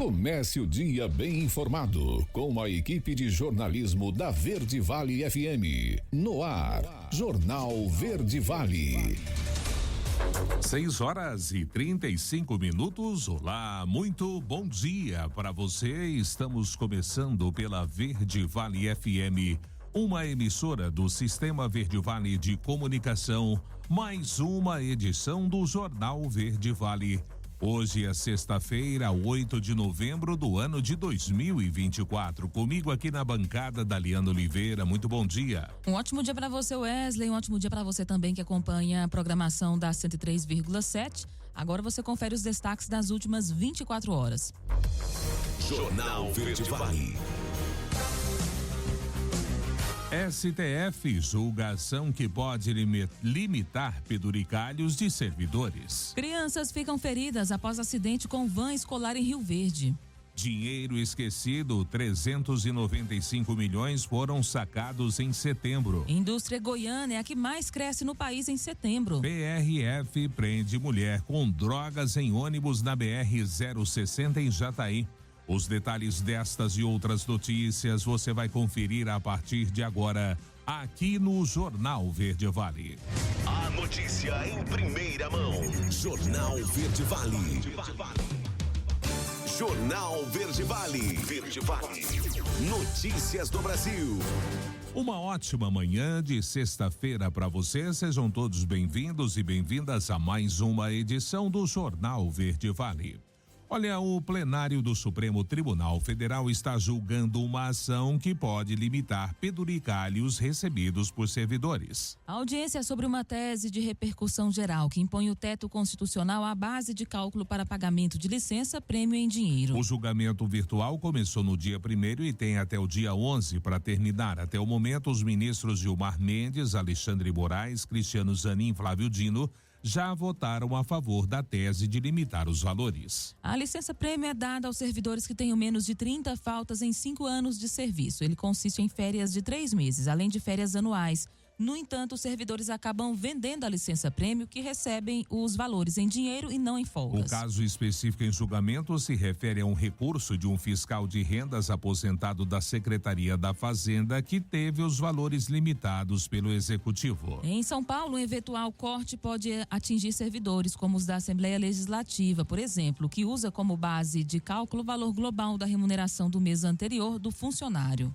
Comece o dia bem informado com a equipe de jornalismo da Verde Vale FM. No ar, Jornal Verde Vale. 6h35. Olá, muito bom dia para você. Estamos começando pela Verde Vale FM, uma emissora do Sistema Verde Vale de Comunicação, mais uma edição do Jornal Verde Vale. Hoje é sexta-feira, 8 de novembro do ano de 2024. Comigo aqui na bancada, Daliana Oliveira. Muito bom dia. Um ótimo dia para você, Wesley. Um ótimo dia para você também que acompanha a programação da 103,7. Agora você confere os destaques das últimas 24 horas. Jornal Verde Vale. STF julga ação que pode limitar penduricalhos de servidores. Crianças ficam feridas após acidente com van escolar em Rio Verde. Dinheiro esquecido, 395 milhões foram sacados em setembro. Indústria goiana é a que mais cresce no país em setembro. PRF prende mulher com drogas em ônibus na BR-060 em Jataí. Os detalhes destas e outras notícias você vai conferir a partir de agora, aqui no Jornal Verde Vale. A notícia em primeira mão. Jornal Verde Vale. Jornal Verde Vale. Verde Vale. Notícias do Brasil. Uma ótima manhã de sexta-feira para você. Sejam todos bem-vindos e bem-vindas a mais uma edição do Jornal Verde Vale. Olha, o plenário do Supremo Tribunal Federal está julgando uma ação que pode limitar penduricalhos recebidos por servidores. A audiência é sobre uma tese de repercussão geral que impõe o teto constitucional à base de cálculo para pagamento de licença, prêmio em dinheiro. O julgamento virtual começou no dia 1º e tem até o dia 11 para terminar. Até o momento, os ministros Gilmar Mendes, Alexandre Moraes, Cristiano Zanin e Flávio Dino já votaram a favor da tese de limitar os valores. A licença prêmio é dada aos servidores que tenham menos de 30 faltas em 5 anos de serviço. Ele consiste em férias de 3 meses, além de férias anuais. No entanto, os servidores acabam vendendo a licença prêmio, que recebem os valores em dinheiro e não em folgas. O caso específico em julgamento se refere a um recurso de um fiscal de rendas aposentado da Secretaria da Fazenda que teve os valores limitados pelo Executivo. Em São Paulo, um eventual corte pode atingir servidores como os da Assembleia Legislativa, por exemplo, que usa como base de cálculo o valor global da remuneração do mês anterior do funcionário.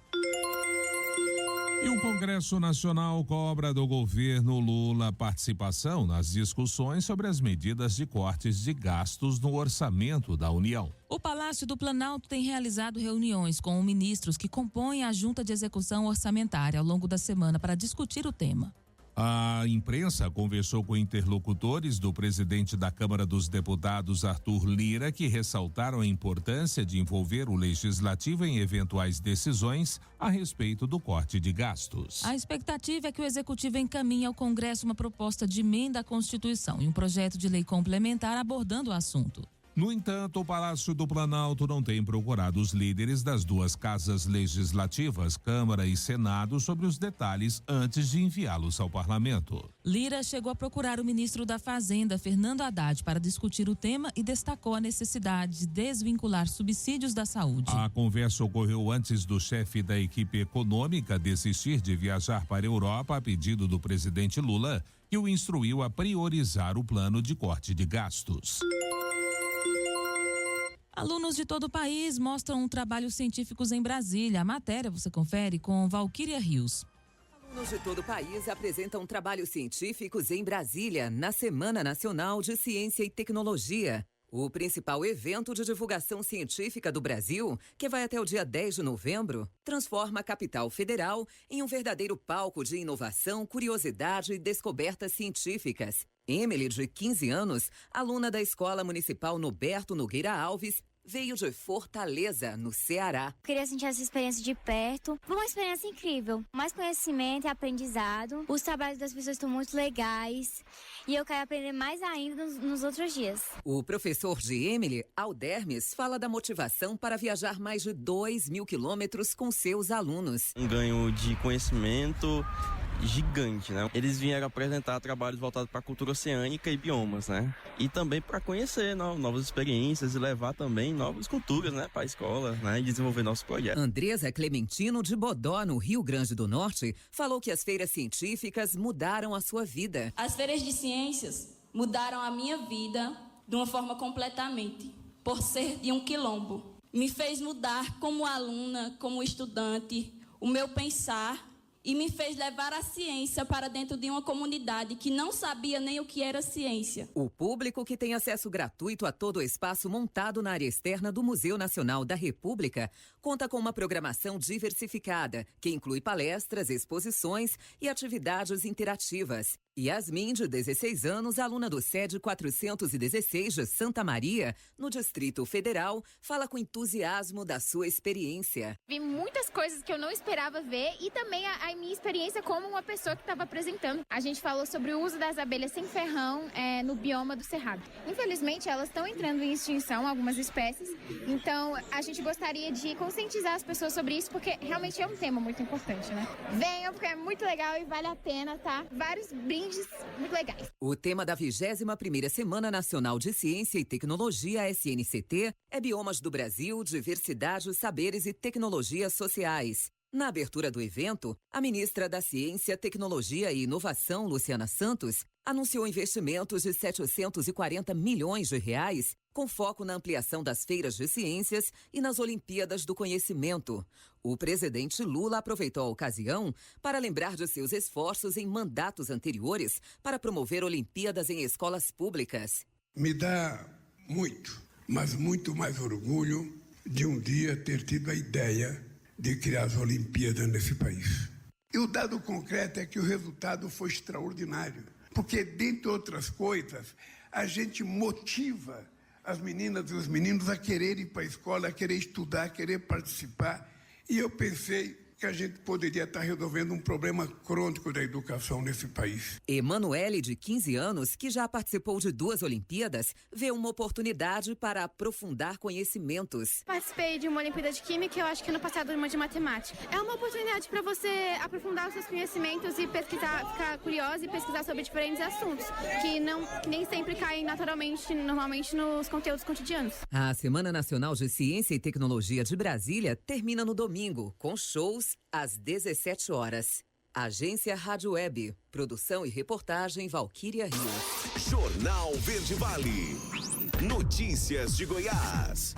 E o Congresso Nacional cobra do governo Lula participação nas discussões sobre as medidas de cortes de gastos no orçamento da União. O Palácio do Planalto tem realizado reuniões com ministros que compõem a Junta de Execução Orçamentária ao longo da semana para discutir o tema. A imprensa conversou com interlocutores do presidente da Câmara dos Deputados, Arthur Lira, que ressaltaram a importância de envolver o legislativo em eventuais decisões a respeito do corte de gastos. A expectativa é que o executivo encaminhe ao Congresso uma proposta de emenda à Constituição e um projeto de lei complementar abordando o assunto. No entanto, o Palácio do Planalto não tem procurado os líderes das duas casas legislativas, Câmara e Senado, sobre os detalhes antes de enviá-los ao parlamento. Lira chegou a procurar o ministro da Fazenda, Fernando Haddad, para discutir o tema e destacou a necessidade de desvincular subsídios da saúde. A conversa ocorreu antes do chefe da equipe econômica desistir de viajar para a Europa a pedido do presidente Lula, que o instruiu a priorizar o plano de corte de gastos. Alunos de todo o país mostram trabalhos científicos em Brasília. A matéria você confere com Valquíria Rios. Alunos de todo o país apresentam trabalhos científicos em Brasília, na Semana Nacional de Ciência e Tecnologia. O principal evento de divulgação científica do Brasil, que vai até o dia 10 de novembro, transforma a capital federal em um verdadeiro palco de inovação, curiosidade e descobertas científicas. Emily, de 15 anos, aluna da Escola Municipal Noberto Nogueira Alves, veio de Fortaleza, no Ceará. Queria sentir essa experiência de perto. Foi uma experiência incrível. Mais conhecimento e aprendizado. Os trabalhos das pessoas estão muito legais. E eu quero aprender mais ainda nos outros dias. O professor de Emily, Aldermes, fala da motivação para viajar mais de 2.000 quilômetros com seus alunos. Um ganho de conhecimento gigante, né? Eles vieram apresentar trabalhos voltados para a cultura oceânica e biomas, né? E também para conhecer novas experiências e levar também novas culturas, né, para a escola, né, e desenvolver nossos projetos. Andresa Clementino de Bodó, no Rio Grande do Norte, falou que as feiras científicas mudaram a sua vida. As feiras de ciências mudaram a minha vida de uma forma completamente, por ser de um quilombo. Me fez mudar como aluna, como estudante, o meu pensar, e me fez levar a ciência para dentro de uma comunidade que não sabia nem o que era ciência. O público, que tem acesso gratuito a todo o espaço montado na área externa do Museu Nacional da República, conta com uma programação diversificada, que inclui palestras, exposições e atividades interativas. Yasmin, de 16 anos, aluna do SED 416 de Santa Maria, no Distrito Federal, fala com entusiasmo da sua experiência. Vi muitas coisas que eu não esperava ver e também a minha experiência como uma pessoa que estava apresentando. A gente falou sobre o uso das abelhas sem ferrão no bioma do Cerrado. Infelizmente, elas estão entrando em extinção, algumas espécies, então a gente gostaria de conscientizar as pessoas sobre isso, porque realmente é um tema muito importante, né? Venham, porque é muito legal e vale a pena, tá? Vários brindes muito legais. O tema da 21ª Semana Nacional de Ciência e Tecnologia, SNCT, é Biomas do Brasil, Diversidade, Saberes e Tecnologias Sociais. Na abertura do evento, a ministra da Ciência, Tecnologia e Inovação, Luciana Santos, anunciou investimentos de 740 milhões de reais, com foco na ampliação das feiras de ciências e nas Olimpíadas do Conhecimento. O presidente Lula aproveitou a ocasião para lembrar de seus esforços em mandatos anteriores para promover Olimpíadas em escolas públicas. Me dá muito, mas muito mais orgulho de um dia ter tido a ideia de criar as Olimpíadas nesse país. E o dado concreto é que o resultado foi extraordinário, porque, dentre outras coisas, a gente motiva as meninas e os meninos a quererem ir para a escola, a querer estudar, a querer participar. E eu pensei que a gente poderia estar resolvendo um problema crônico da educação nesse país. Emanuele, de 15 anos, que já participou de 2 Olimpíadas, vê uma oportunidade para aprofundar conhecimentos. Participei de uma Olimpíada de Química, eu acho que ano passado uma de Matemática. É uma oportunidade para você aprofundar os seus conhecimentos e pesquisar, ficar curiosa e pesquisar sobre diferentes assuntos, que nem sempre caem normalmente nos conteúdos cotidianos. A Semana Nacional de Ciência e Tecnologia de Brasília termina no domingo, com shows às 17 horas. Agência Rádio Web. Produção e reportagem Valquíria Rios. Jornal Verde Vale. Notícias de Goiás.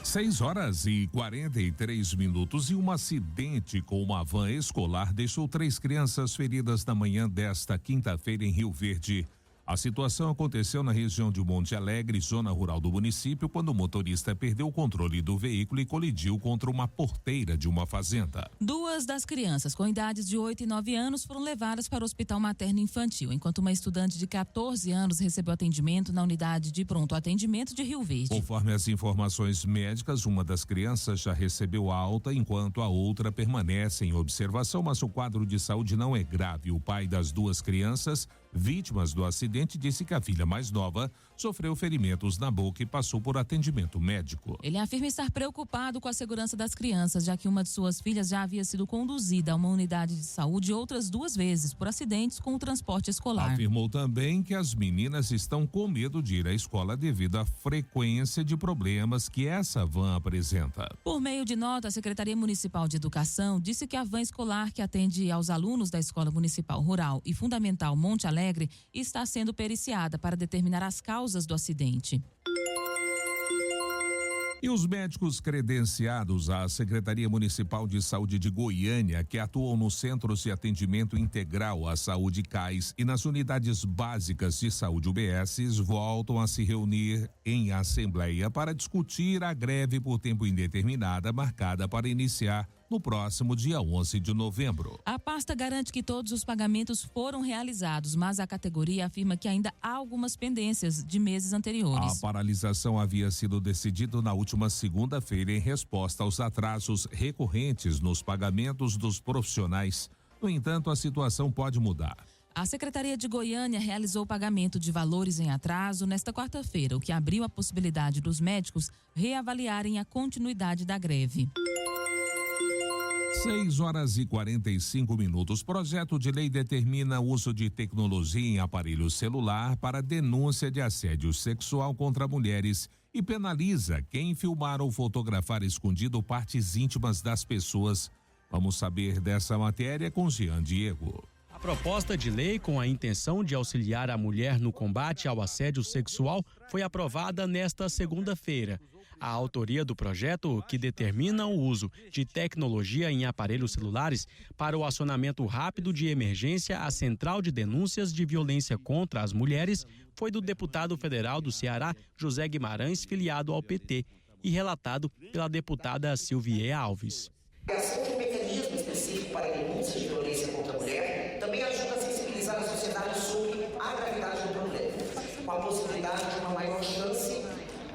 6h43 e um acidente com uma van escolar deixou 3 crianças feridas na manhã desta quinta-feira em Rio Verde. A situação aconteceu na região de Monte Alegre, zona rural do município, quando o motorista perdeu o controle do veículo e colidiu contra uma porteira de uma fazenda. 2 das crianças, com idades de 8 e 9 anos, foram levadas para o Hospital Materno Infantil, enquanto uma estudante de 14 anos recebeu atendimento na unidade de pronto atendimento de Rio Verde. Conforme as informações médicas, uma das crianças já recebeu alta, enquanto a outra permanece em observação, mas o quadro de saúde não é grave. O pai das 2 crianças vítimas do acidente disse que a filha mais nova sofreu ferimentos na boca e passou por atendimento médico. Ele afirma estar preocupado com a segurança das crianças, já que uma de suas filhas já havia sido conduzida a uma unidade de saúde outras 2 vezes por acidentes com o transporte escolar. Afirmou também que as meninas estão com medo de ir à escola devido à frequência de problemas que essa van apresenta. Por meio de nota, a Secretaria Municipal de Educação disse que a van escolar que atende aos alunos da Escola Municipal Rural e Fundamental Monte Alegre está sendo periciada para determinar as causas do acidente. E os médicos credenciados à Secretaria Municipal de Saúde de Goiânia, que atuam nos Centros de Atendimento Integral à Saúde CAIS e nas Unidades Básicas de Saúde UBS, voltam a se reunir em assembleia para discutir a greve por tempo indeterminada marcada para iniciar no próximo dia 11 de novembro. A pasta garante que todos os pagamentos foram realizados, mas a categoria afirma que ainda há algumas pendências de meses anteriores. A paralisação havia sido decidida na última segunda-feira em resposta aos atrasos recorrentes nos pagamentos dos profissionais. No entanto, a situação pode mudar. A Secretaria de Goiânia realizou o pagamento de valores em atraso nesta quarta-feira, o que abriu a possibilidade dos médicos reavaliarem a continuidade da greve. 6h45. Projeto de lei determina o uso de tecnologia em aparelho celular para denúncia de assédio sexual contra mulheres e penaliza quem filmar ou fotografar escondido partes íntimas das pessoas. Vamos saber dessa matéria com Jean Diego. A proposta de lei com a intenção de auxiliar a mulher no combate ao assédio sexual foi aprovada nesta segunda-feira. A autoria do projeto, que determina o uso de tecnologia em aparelhos celulares para o acionamento rápido de emergência à Central de Denúncias de Violência contra as Mulheres, foi do deputado federal do Ceará, José Guimarães, filiado ao PT, e relatado pela deputada Silvia Alves. A criação de um mecanismo específico para denúncias de violência contra a mulher também ajuda a sensibilizar a sociedade sobre a gravidade do problema, com a possibilidade de uma maior chance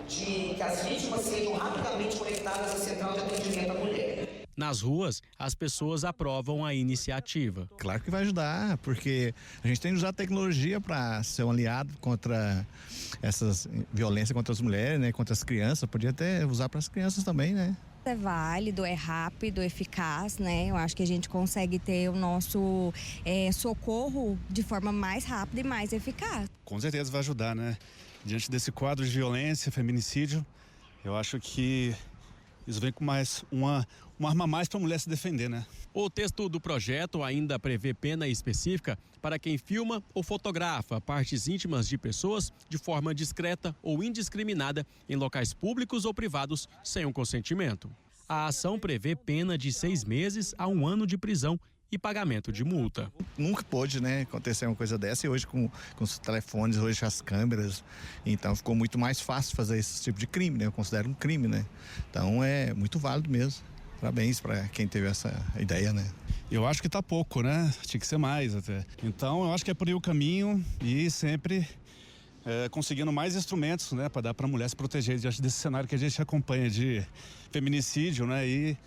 de que as vítimas sejam rapidamente conectadas à central de atendimento à mulher. Nas ruas, as pessoas aprovam a iniciativa. Claro que vai ajudar, porque a gente tem que usar a tecnologia para ser um aliado contra essas violências contra as mulheres, né, contra as crianças. Podia até usar para as crianças também, né? É válido, é rápido, eficaz, né? Eu acho que a gente consegue ter o nosso socorro de forma mais rápida e mais eficaz. Com certeza vai ajudar, né? Diante desse quadro de violência, feminicídio, eu acho que isso vem com mais uma arma a mais para a mulher se defender, né? O texto do projeto ainda prevê pena específica para quem filma ou fotografa partes íntimas de pessoas de forma discreta ou indiscriminada em locais públicos ou privados sem um consentimento. A ação prevê pena de 6 meses a 1 ano de prisão e pagamento de multa. Nunca pôde, né, acontecer uma coisa dessa, e hoje com os telefones, hoje as câmeras, então ficou muito mais fácil fazer esse tipo de crime, né? Eu considero um crime, né? Então é muito válido mesmo. Parabéns para quem teve essa ideia, né? Eu acho que tá pouco, né? Tinha que ser mais até. Então eu acho que é por aí o caminho e sempre conseguindo mais instrumentos, né, para dar para a mulher se proteger diante desse cenário que a gente acompanha de feminicídio, né, e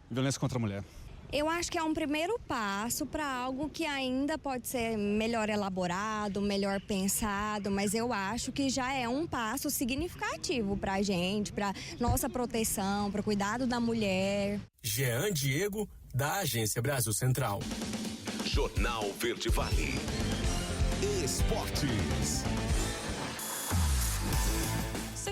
violência contra a mulher. Eu acho que é um primeiro passo para algo que ainda pode ser melhor elaborado, melhor pensado, mas eu acho que já é um passo significativo para a gente, para nossa proteção, para o cuidado da mulher. Jean Diego, da Agência Brasil Central. Jornal Verde Vale. Esportes.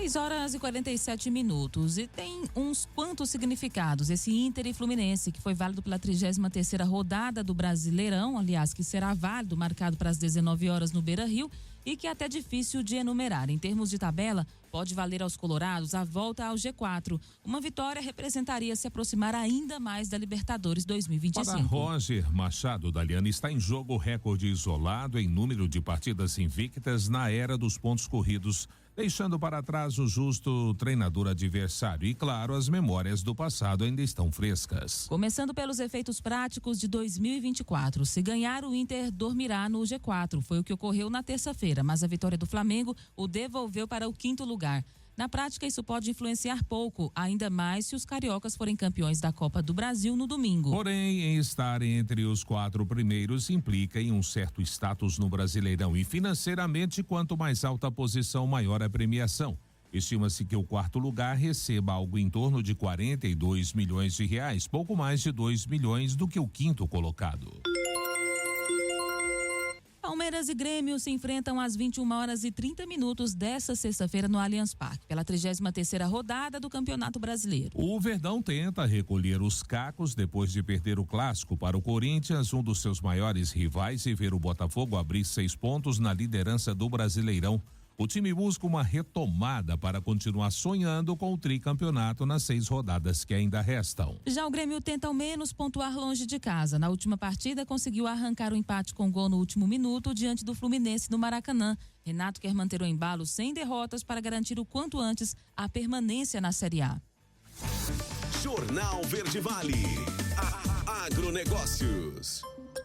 6h47. E tem uns quantos significados esse Inter e Fluminense, que foi válido pela 33ª rodada do Brasileirão, aliás, que será válido, marcado para as 19 horas no Beira-Rio, e que é até difícil de enumerar. Em termos de tabela, pode valer aos colorados a volta ao G4. Uma vitória representaria se aproximar ainda mais da Libertadores 2025. Para Roger Machado, Daliana, está em jogo o recorde isolado em número de partidas invictas na era dos pontos corridos, deixando para trás o justo treinador adversário. E, claro, as memórias do passado ainda estão frescas. Começando pelos efeitos práticos de 2024. Se ganhar, o Inter dormirá no G4. Foi o que ocorreu na terça-feira, mas a vitória do Flamengo o devolveu para o 5º lugar. Na prática, isso pode influenciar pouco, ainda mais se os cariocas forem campeões da Copa do Brasil no domingo. Porém, em estar entre os 4 primeiros implica em um certo status no Brasileirão, e financeiramente, quanto mais alta a posição, maior a premiação. Estima-se que o 4º lugar receba algo em torno de 42 milhões de reais, pouco mais de 2 milhões do que o 5º colocado. Palmeiras e Grêmio se enfrentam às 21h30 desta sexta-feira no Allianz Parque, pela 33ª rodada do Campeonato Brasileiro. O Verdão tenta recolher os cacos depois de perder o clássico para o Corinthians, um dos seus maiores rivais, e ver o Botafogo abrir 6 pontos na liderança do Brasileirão. O time busca uma retomada para continuar sonhando com o tricampeonato nas 6 rodadas que ainda restam. Já o Grêmio tenta ao menos pontuar longe de casa. Na última partida, conseguiu arrancar o empate com gol no último minuto diante do Fluminense no Maracanã. Renato quer manter o embalo sem derrotas para garantir o quanto antes a permanência na Série A. Jornal Verde Vale. Agronegócios.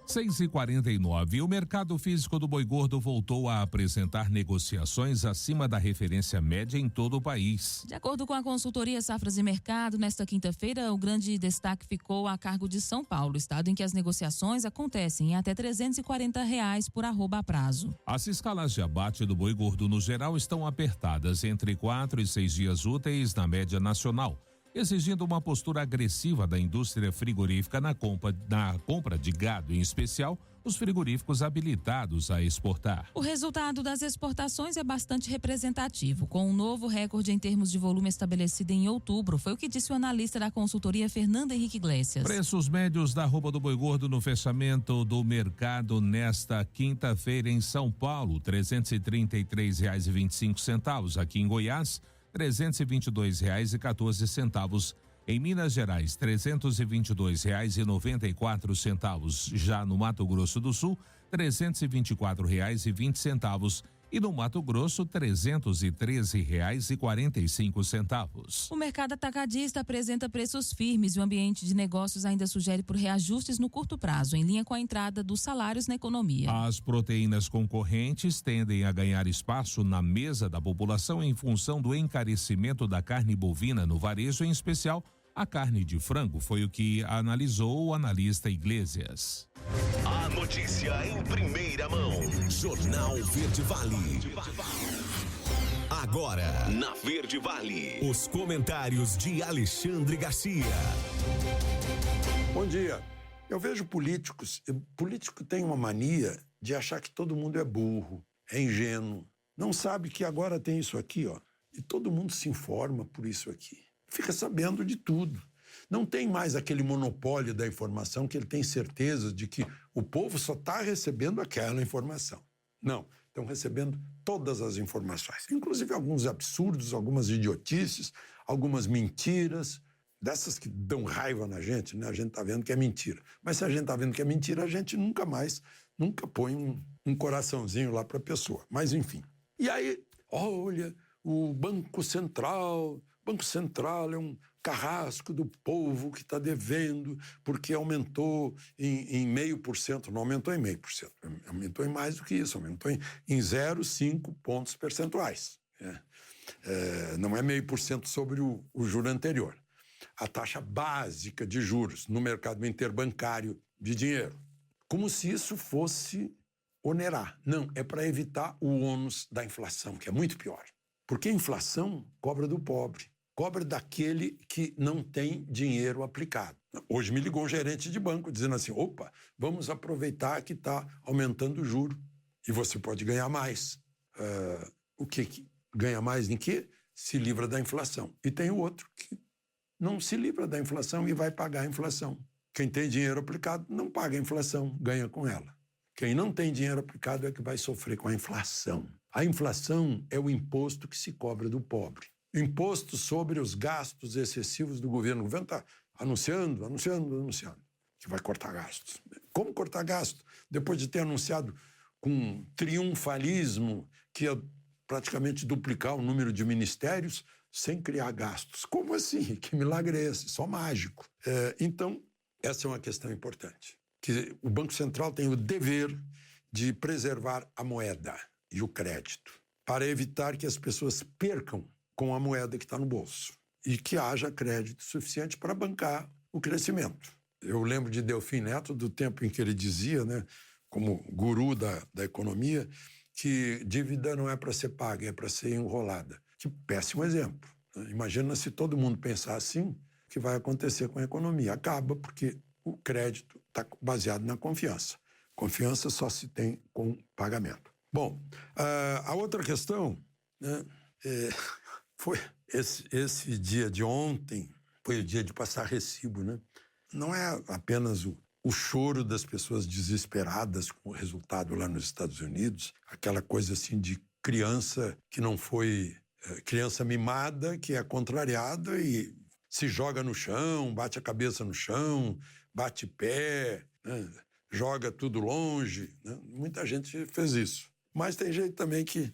6h49. O mercado físico do boi gordo voltou a apresentar negociações acima da referência média em todo o país. De acordo com a consultoria Safras e Mercado, nesta quinta-feira, o grande destaque ficou a cargo de São Paulo, estado em que as negociações acontecem em até R$340 por arroba a prazo. As escalas de abate do boi gordo no geral estão apertadas entre 4 e 6 dias úteis na média nacional. exigindo uma postura agressiva da indústria frigorífica na compra de gado, em especial os frigoríficos habilitados a exportar. O resultado das exportações é bastante representativo, com um novo recorde em termos de volume estabelecido em outubro, foi o que disse o analista da consultoria Fernando Henrique Iglesias. Preços médios da arroba do boi gordo no fechamento do mercado nesta quinta-feira em São Paulo, R$ 333,25. Aqui em Goiás, R$ 322,14. Em Minas Gerais, R$ 322,94. Já no Mato Grosso do Sul, R$ 324,20. E no Mato Grosso, R$ 313,45. O mercado atacadista apresenta preços firmes e o ambiente de negócios ainda sugere por reajustes no curto prazo, em linha com a entrada dos salários na economia. As proteínas concorrentes tendem a ganhar espaço na mesa da população em função do encarecimento da carne bovina no varejo, em especial a carne de frango, foi o que analisou o analista Iglesias. A notícia em primeira mão. Jornal Verde Vale. Agora, na Verde Vale, os comentários de Alexandre Garcia. Bom dia. Eu vejo políticos. Político tem uma mania de achar que todo mundo é burro, é ingênuo. Não sabe que agora tem isso aqui, ó. E todo mundo se informa por isso aqui. Fica sabendo de tudo. Não tem mais aquele monopólio da informação que ele tem certeza de que o povo só está recebendo aquela informação. Não, estão recebendo todas as informações, inclusive alguns absurdos, algumas idiotices, algumas mentiras, dessas que dão raiva na gente, né? A gente está vendo que é mentira. Mas se a gente está vendo que é mentira, a gente nunca põe um coraçãozinho lá para a pessoa. Mas enfim. E aí, olha, o Banco Central é um carrasco do povo que está devendo, porque aumentou em 0,5%. Não aumentou em 0,5%, aumentou em mais do que isso, aumentou em 0,5 pontos percentuais. Não é 0,5% sobre o juro anterior. A taxa básica de juros no mercado interbancário de dinheiro. Como se isso fosse onerar. Não, é para evitar o ônus da inflação, que é muito pior. Porque a inflação cobra do pobre. Cobra daquele que não tem dinheiro aplicado. Hoje me ligou um gerente de banco dizendo assim, opa, vamos aproveitar que está aumentando o juro e você pode ganhar mais. O que ganha mais em quê? Se livra da inflação. E tem o outro que não se livra da inflação e vai pagar a inflação. Quem tem dinheiro aplicado não paga a inflação, ganha com ela. Quem não tem dinheiro aplicado é que vai sofrer com a inflação. A inflação é o imposto que se cobra do pobre. Imposto sobre os gastos excessivos do governo. O governo está anunciando que vai cortar gastos. Como cortar gastos? Depois de ter anunciado com triunfalismo que ia praticamente duplicar o número de ministérios sem criar gastos. Como assim? Que milagre é esse? Só mágico. Então, essa é uma questão importante. Que o Banco Central tem o dever de preservar a moeda e o crédito para evitar que as pessoas percam com a moeda que está no bolso e que haja crédito suficiente para bancar o crescimento. Eu lembro de Delfim Neto, do tempo em que ele dizia, né, como guru da economia, que dívida não é para ser paga, é para ser enrolada. Que péssimo exemplo. Imagina se todo mundo pensar assim, o que vai acontecer com a economia? Acaba, porque o crédito está baseado na confiança. Confiança só se tem com pagamento. Bom, a outra questão, né, foi esse dia de ontem, foi o dia de passar recibo, né? Não é apenas o choro das pessoas desesperadas com o resultado lá nos Estados Unidos, aquela coisa assim de criança que não foi... criança mimada, que é contrariada e se joga no chão, bate a cabeça no chão, bate pé, né? Joga tudo longe, né? Muita gente fez isso. Mas tem gente também que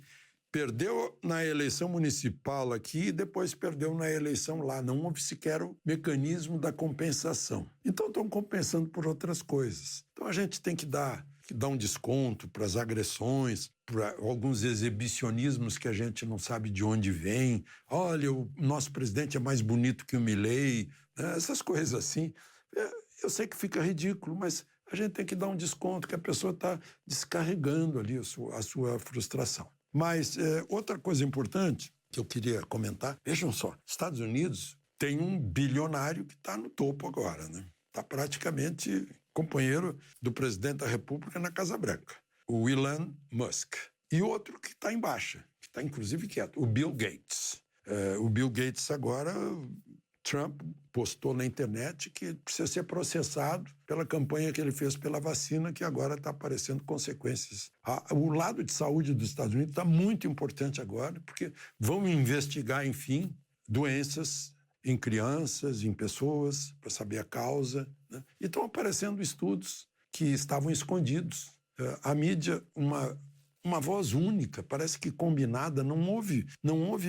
perdeu na eleição municipal aqui e depois perdeu na eleição lá. Não houve sequer o mecanismo da compensação. Então estão compensando por outras coisas. Então a gente tem que dar um desconto para as agressões, para alguns exibicionismos que a gente não sabe de onde vem. Olha, o nosso presidente é mais bonito que o Milei. Né? Essas coisas assim. Eu sei que fica ridículo, mas a gente tem que dar um desconto, que a pessoa está descarregando ali a sua frustração. Mas outra coisa importante que eu queria comentar, vejam só, Estados Unidos tem um bilionário que está no topo agora, né? Está praticamente companheiro do presidente da República na Casa Branca, o Elon Musk. E outro que está em baixa, que está inclusive quieto, o Bill Gates. O Bill Gates agora, Trump postou na internet que precisa ser processado pela campanha que ele fez pela vacina, que agora está aparecendo consequências. O lado de saúde dos Estados Unidos está muito importante agora, porque vão investigar, enfim, doenças em crianças, em pessoas, para saber a causa, né? E estão aparecendo estudos que estavam escondidos. A mídia, uma voz única, parece que combinada, não houve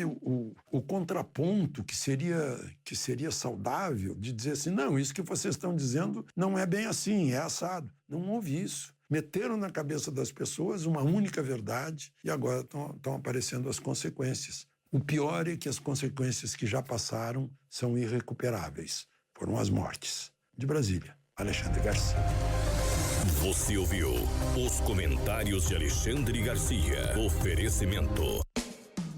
o contraponto que seria saudável de dizer assim, não, isso que vocês estão dizendo não é bem assim, é assado. Não houve isso. Meteram na cabeça das pessoas uma única verdade e agora estão aparecendo as consequências. O pior é que as consequências que já passaram são irrecuperáveis. Foram as mortes. De Brasília, Alexandre Garcia. Você ouviu os comentários de Alexandre Garcia. Oferecimento.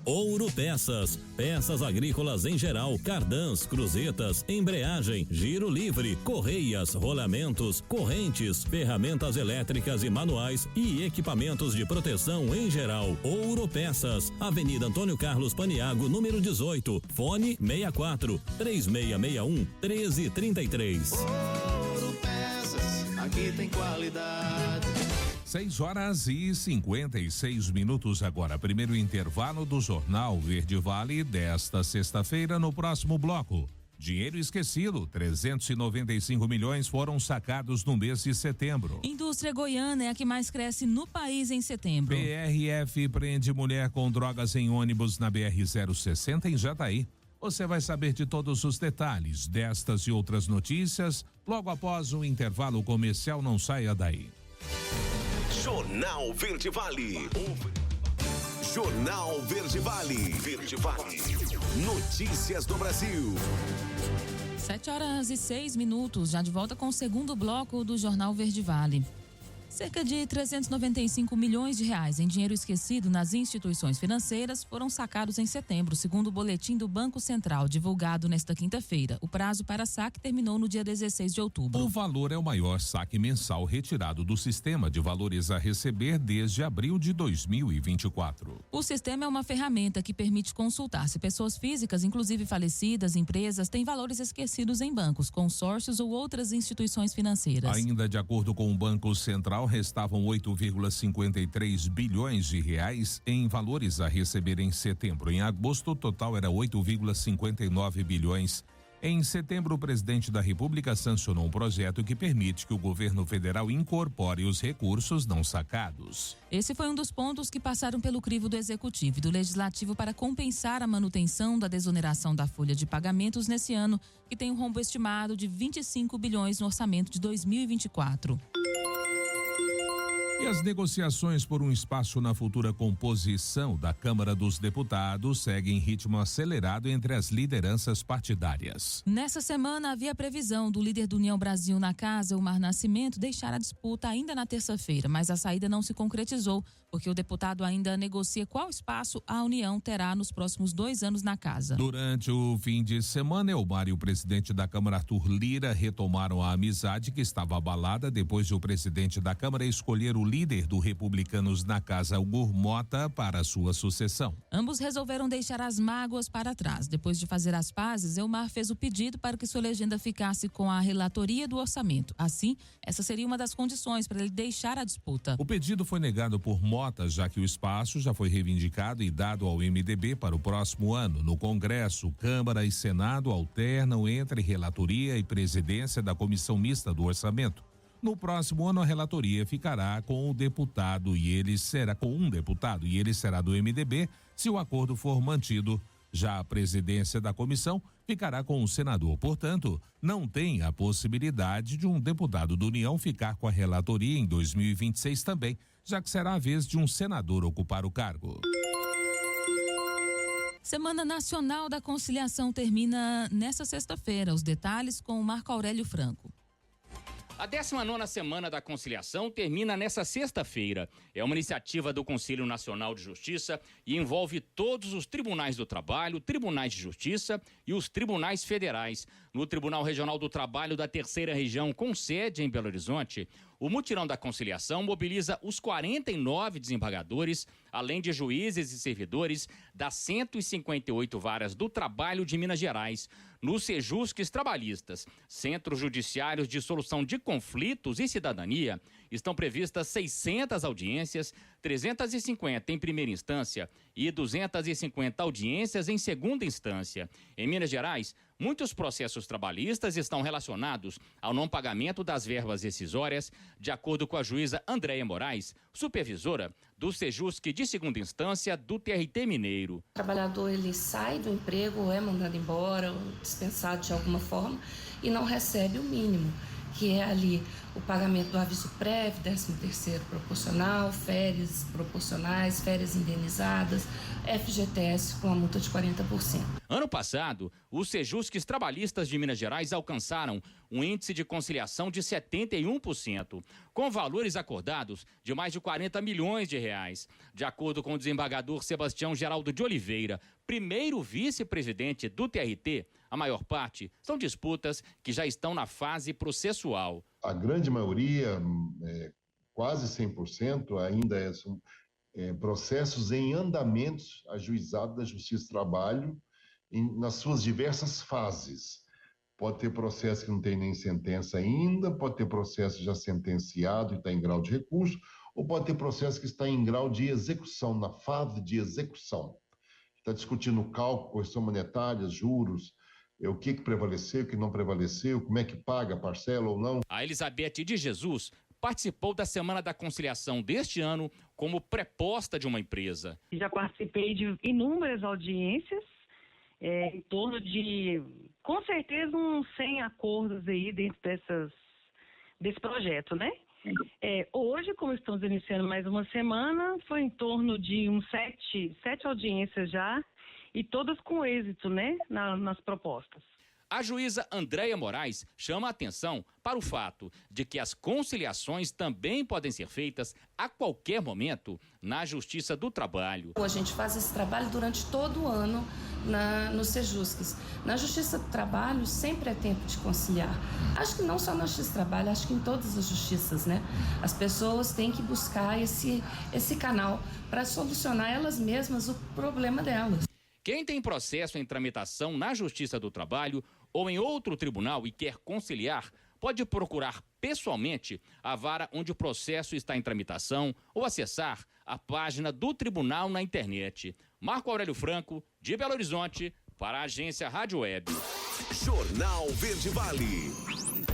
Ouro Peças, peças agrícolas em geral, cardãs, cruzetas, embreagem, giro livre, correias, rolamentos, correntes, ferramentas elétricas e manuais e equipamentos de proteção em geral. Ouro Peças, Avenida Antônio Carlos Paniago, número 18, fone 64-3661-1333. Ouro Peças, aqui tem qualidade. 6:56 agora. Primeiro intervalo do Jornal Verde Vale desta sexta-feira. No próximo bloco, dinheiro esquecido, 395 milhões foram sacados no mês de setembro. Indústria goiana é a que mais cresce no país em setembro. PRF prende mulher com drogas em ônibus na BR-060 em Jataí. Você vai saber de todos os detalhes destas e outras notícias logo após o intervalo comercial. Não saia daí. Jornal Verde Vale. Jornal Verde Vale. Verde Vale. Notícias do Brasil. 7:06, já de volta com o segundo bloco do Jornal Verde Vale. Cerca de 395 milhões de reais em dinheiro esquecido nas instituições financeiras foram sacados em setembro, segundo o boletim do Banco Central, divulgado nesta quinta-feira. O prazo para saque terminou no dia 16 de outubro. O valor é o maior saque mensal retirado do sistema de valores a receber desde abril de 2024. O sistema é uma ferramenta que permite consultar se pessoas físicas, inclusive falecidas, empresas, têm valores esquecidos em bancos, consórcios ou outras instituições financeiras. Ainda de acordo com o Banco Central, restavam 8,53 bilhões de reais em valores a receber em setembro. Em agosto, o total era 8,59 bilhões. Em setembro, o presidente da República sancionou um projeto que permite que o governo federal incorpore os recursos não sacados. Esse foi um dos pontos que passaram pelo crivo do Executivo e do Legislativo para compensar a manutenção da desoneração da folha de pagamentos nesse ano, que tem um rombo estimado de 25 bilhões no orçamento de 2024. E as negociações por um espaço na futura composição da Câmara dos Deputados seguem em ritmo acelerado entre as lideranças partidárias. Nessa semana havia previsão do líder do União Brasil na casa, Omar Nascimento, deixar a disputa ainda na terça-feira, mas a saída não se concretizou, porque o deputado ainda negocia qual espaço a União terá nos próximos 2 anos na casa. Durante o fim de semana, Elmar e o presidente da Câmara, Arthur Lira, retomaram a amizade que estava abalada depois de o presidente da Câmara escolher o líder do Republicanos na casa, Hugo Mota, para sua sucessão. Ambos resolveram deixar as mágoas para trás. Depois de fazer as pazes, Elmar fez o pedido para que sua legenda ficasse com a relatoria do orçamento. Assim, essa seria uma das condições para ele deixar a disputa. O pedido foi negado por Mota, já que o espaço já foi reivindicado e dado ao MDB para o próximo ano. No Congresso, Câmara e Senado alternam entre relatoria e presidência da Comissão Mista do Orçamento. No próximo ano, a relatoria ficará com o deputado e ele será com um deputado e ele será do MDB se o acordo for mantido. Já a presidência da comissão ficará com o senador. Portanto, não tem a possibilidade de um deputado do União ficar com a relatoria em 2026 também, já que será a vez de um senador ocupar o cargo. Semana Nacional da Conciliação termina nesta sexta-feira. Os detalhes com o Marco Aurélio Franco. A 19ª Semana da Conciliação termina nesta sexta-feira. É uma iniciativa do Conselho Nacional de Justiça e envolve todos os tribunais do trabalho, tribunais de justiça e os tribunais federais. No Tribunal Regional do Trabalho da Terceira Região, com sede em Belo Horizonte, o Mutirão da Conciliação mobiliza os 49 desembargadores, além de juízes e servidores das 158 varas do trabalho de Minas Gerais. Nos Sejusques Trabalhistas, Centros Judiciários de Solução de Conflitos e Cidadania, estão previstas 600 audiências, 350 em primeira instância e 250 audiências em segunda instância. Em Minas Gerais, muitos processos trabalhistas estão relacionados ao não pagamento das verbas rescisórias, de acordo com a juíza Andréia Moraes, supervisora do Sejusque de segunda instância do TRT Mineiro. O trabalhador ele sai do emprego, ou é mandado embora, ou dispensado de alguma forma e não recebe o mínimo, que é ali o pagamento do aviso prévio, 13º proporcional, férias proporcionais, férias indenizadas, FGTS com a multa de 40%. Ano passado, os Sejusques Trabalhistas de Minas Gerais alcançaram um índice de conciliação de 71%, com valores acordados de mais de 40 milhões de reais. De acordo com o desembargador Sebastião Geraldo de Oliveira, primeiro vice-presidente do TRT, a maior parte são disputas que já estão na fase processual. A grande maioria, quase 100%, ainda são processos em andamentos ajuizados da Justiça do Trabalho nas suas diversas fases. Pode ter processo que não tem nem sentença ainda, pode ter processo já sentenciado e está em grau de recurso, ou pode ter processo que está em grau de execução, na fase de execução. Está discutindo cálculo, correção monetária, juros, o que prevaleceu, o que não prevaleceu, como é que paga, parcela ou não. A Elizabeth de Jesus participou da Semana da Conciliação deste ano como preposta de uma empresa. Já participei de inúmeras audiências, em torno de, com certeza, uns 100 acordos aí dentro desse projeto, né? Hoje, como estamos iniciando mais uma semana, foi em torno de uns 7 audiências já, e todas com êxito, né, nas propostas. A juíza Andréia Moraes chama a atenção para o fato de que as conciliações também podem ser feitas a qualquer momento na Justiça do Trabalho. A gente faz esse trabalho durante todo o ano nos Sejusques. Na Justiça do Trabalho sempre é tempo de conciliar. Acho que não só na Justiça do Trabalho, acho que em todas as justiças, né? As pessoas têm que buscar esse canal para solucionar elas mesmas o problema delas. Quem tem processo em tramitação na Justiça do Trabalho ou em outro tribunal e quer conciliar, pode procurar pessoalmente a vara onde o processo está em tramitação ou acessar a página do tribunal na internet. Marco Aurélio Franco, de Belo Horizonte, para a agência Rádio Web. Jornal Verde Vale.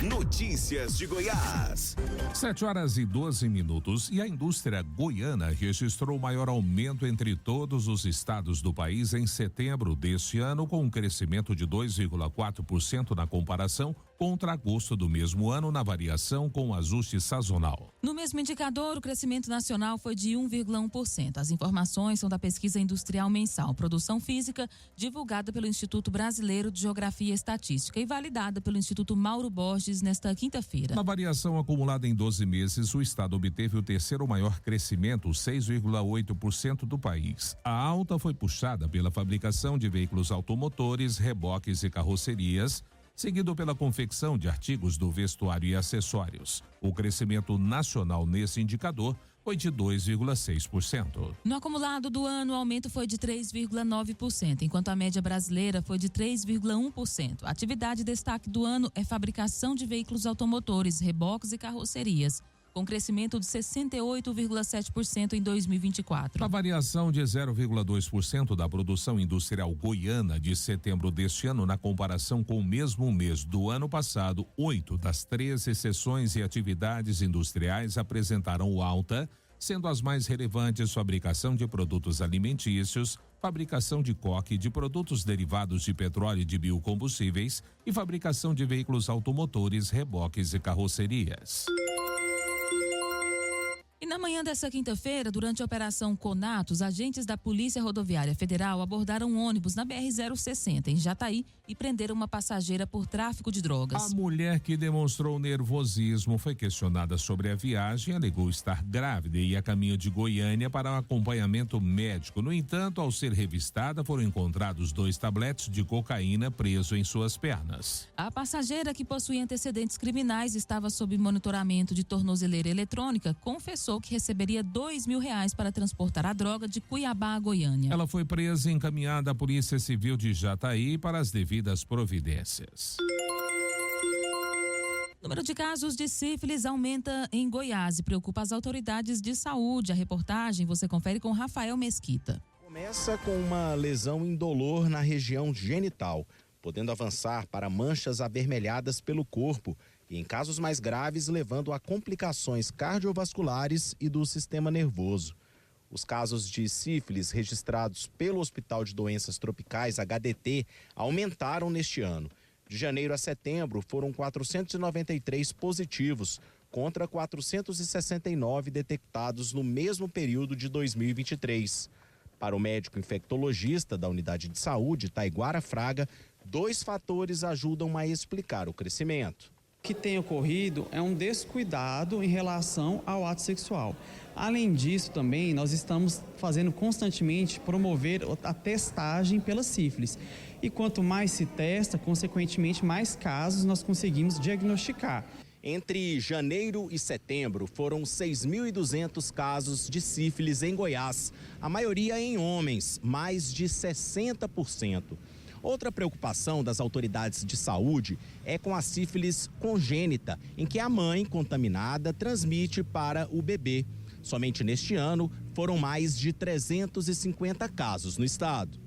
Notícias de Goiás. 7h12. E a indústria goiana registrou o maior aumento entre todos os estados do país em setembro deste ano, com um crescimento de 2,4% na comparação contra agosto do mesmo ano, na variação com ajuste sazonal. No mesmo indicador, o crescimento nacional foi de 1,1%. As informações são da pesquisa industrial mensal Produção Física, divulgada pelo Instituto Brasileiro de Geografia e Estatística e validada pelo Instituto Mauro Borges nesta quinta-feira. Na variação acumulada em 12 meses, o estado obteve o terceiro maior crescimento, 6,8% do país. A alta foi puxada pela fabricação de veículos automotores, reboques e carrocerias, seguido pela confecção de artigos do vestuário e acessórios. O crescimento nacional nesse indicador foi de 2,6%. No acumulado do ano, o aumento foi de 3,9%, enquanto a média brasileira foi de 3,1%. A atividade destaque do ano é fabricação de veículos automotores, reboques e carrocerias, com crescimento de 68,7% em 2024. A variação de 0,2% da produção industrial goiana de setembro deste ano, na comparação com o mesmo mês do ano passado, 8 das 13 seções e atividades industriais apresentaram alta, sendo as mais relevantes fabricação de produtos alimentícios, fabricação de coque, de produtos derivados de petróleo e de biocombustíveis e fabricação de veículos automotores, reboques e carrocerias. E não Na manhã desta quinta-feira, durante a Operação Conatos, agentes da Polícia Rodoviária Federal abordaram um ônibus na BR-060, em Jataí, e prenderam uma passageira por tráfico de drogas. A mulher que demonstrou nervosismo foi questionada sobre a viagem, alegou estar grávida e a caminho de Goiânia para um acompanhamento médico. No entanto, ao ser revistada, foram encontrados 2 tabletes de cocaína presos em suas pernas. A passageira, que possuía antecedentes criminais, estava sob monitoramento de tornozeleira eletrônica, confessou que receberia R$2.000 para transportar a droga de Cuiabá a Goiânia. Ela foi presa e encaminhada à Polícia Civil de Jataí para as devidas providências. O número de casos de sífilis aumenta em Goiás e preocupa as autoridades de saúde. A reportagem você confere com Rafael Mesquita. Começa com uma lesão indolor na região genital, podendo avançar para manchas avermelhadas pelo corpo e, em casos mais graves, levando a complicações cardiovasculares e do sistema nervoso. Os casos de sífilis registrados pelo Hospital de Doenças Tropicais, HDT, aumentaram neste ano. De janeiro a setembro, foram 493 positivos, contra 469 detectados no mesmo período de 2023. Para o médico infectologista da Unidade de Saúde, Taiguara Fraga, 2 fatores ajudam a explicar o crescimento. O que tem ocorrido é um descuidado em relação ao ato sexual. Além disso, também, nós estamos fazendo constantemente promover a testagem pela sífilis. E quanto mais se testa, consequentemente, mais casos nós conseguimos diagnosticar. Entre janeiro e setembro, foram 6.200 casos de sífilis em Goiás, a maioria em homens, mais de 60%. Outra preocupação das autoridades de saúde é com a sífilis congênita, em que a mãe contaminada transmite para o bebê. Somente neste ano, foram mais de 350 casos no estado.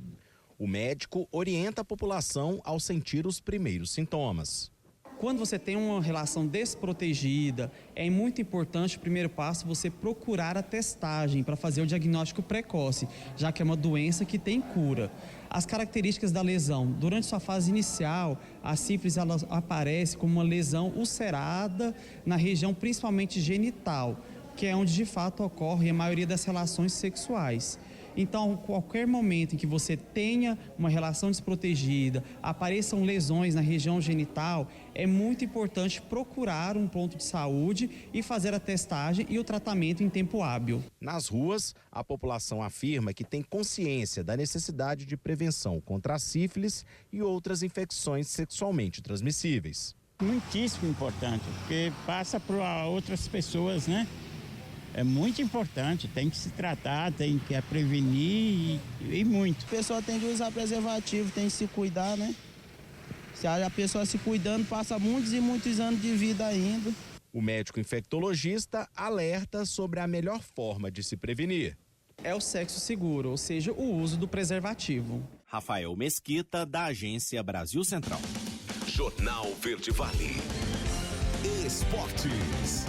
O médico orienta a população ao sentir os primeiros sintomas. Quando você tem uma relação desprotegida, é muito importante, o primeiro passo, você procurar a testagem para fazer o diagnóstico precoce, já que é uma doença que tem cura. As características da lesão: durante sua fase inicial, a sífilis ela aparece como uma lesão ulcerada na região principalmente genital, que é onde de fato ocorre a maioria das relações sexuais. Então, qualquer momento em que você tenha uma relação desprotegida, apareçam lesões na região genital, é muito importante procurar um ponto de saúde e fazer a testagem e o tratamento em tempo hábil. Nas ruas, a população afirma que tem consciência da necessidade de prevenção contra a sífilis e outras infecções sexualmente transmissíveis. Muitíssimo importante, porque passa para outras pessoas, né? É muito importante, tem que se tratar, tem que prevenir e muito. A pessoa tem que usar preservativo, tem que se cuidar, né? Se a pessoa se cuidando, passa muitos e muitos anos de vida ainda. O médico infectologista alerta sobre a melhor forma de se prevenir. É o sexo seguro, ou seja, o uso do preservativo. Rafael Mesquita, da Agência Brasil Central. Jornal Verde Vale. Esportes.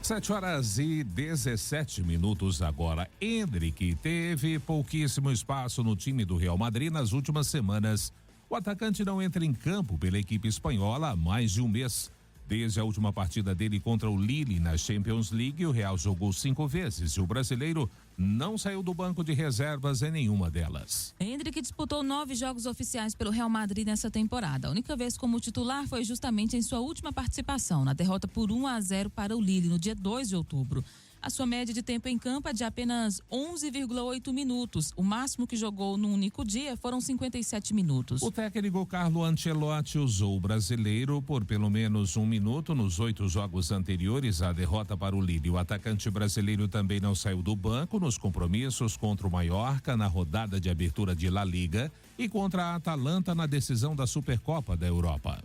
7h17 agora. Endrick teve pouquíssimo espaço no time do Real Madrid nas últimas semanas. O atacante não entra em campo pela equipe espanhola há mais de um mês. Desde a última partida dele contra o Lille na Champions League, o Real jogou 5 vezes e o brasileiro não saiu do banco de reservas em nenhuma delas. Endrick disputou 9 jogos oficiais pelo Real Madrid nessa temporada. A única vez como titular foi justamente em sua última participação, na derrota por 1-0 para o Lille no dia 2 de outubro. A sua média de tempo em campo é de apenas 11,8 minutos. O máximo que jogou num único dia foram 57 minutos. O técnico Carlo Ancelotti usou o brasileiro por pelo menos 1 minuto nos 8 jogos anteriores à derrota para o Lille. O atacante brasileiro também não saiu do banco nos compromissos contra o Mallorca na rodada de abertura de La Liga e contra a Atalanta na decisão da Supercopa da Europa.